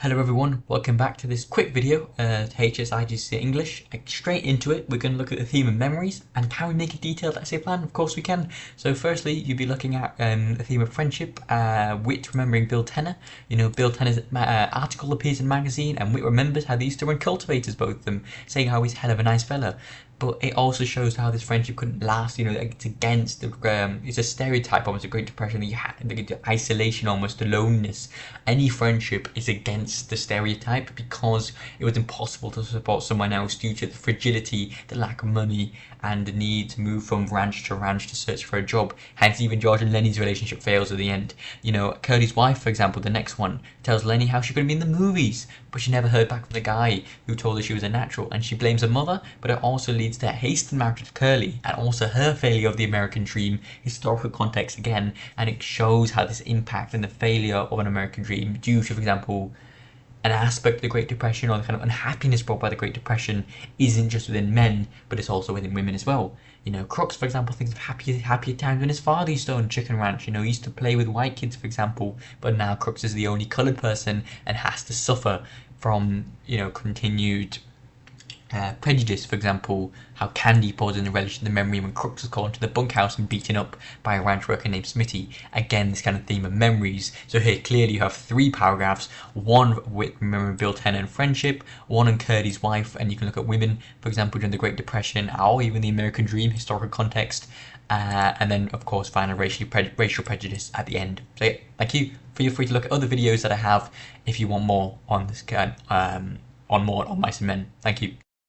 Hello everyone, welcome back to this quick video, IGCSE English. Straight into it, we're going to look at the theme of memories and can we make a detailed essay plan? Of course we can. So firstly, you'll be looking at the theme of friendship, Wit remembering Bill Tenner. You know, Bill Tenner's article appears in a magazine and Wit remembers how they used to run cultivators, both of them, saying how he's hell of a nice fella. But it also shows how this friendship couldn't last. You know, it's against the it's a stereotype almost, a Great Depression, the isolation, almost the loneliness. Any friendship is against the stereotype because it was impossible to support someone else due to the fragility, the lack of money, and the need to move from ranch to ranch to search for a job. Hence, even George and Lenny's relationship fails at the end. You know, Curly's wife, for example, the next one, tells Lenny how she couldn't be in the movies, but she never heard back from the guy who told her she was a natural, and she blames her mother, but it also leads to a hastened marriage with Curly, and also her failure of the American dream, historical context again, and it shows how this impact and the failure of an American dream due to, for example, an aspect of the Great Depression or the kind of unhappiness brought by the Great Depression isn't just within men, but it's also within women as well. You know, Crooks, for example, thinks of happier times when his father used to own Chicken Ranch. You know, he used to play with white kids, for example, but now Crooks is the only coloured person and has to suffer from, you know, continued prejudice. For example, how Candy poses in relation to the memory when Crooks was called into the bunkhouse and beaten up by a ranch worker named Smitty. Again, this kind of theme of memories. So here clearly you have three paragraphs, one with remembering Bill Tenner and friendship, one on Curdy's wife, and you can look at women, for example, during the Great Depression, or even the American Dream, historical context, and then of course final racial prejudice at the end. So yeah, thank you. Feel free to look at other videos that I have if you want more on this on Mice and Men. Thank you.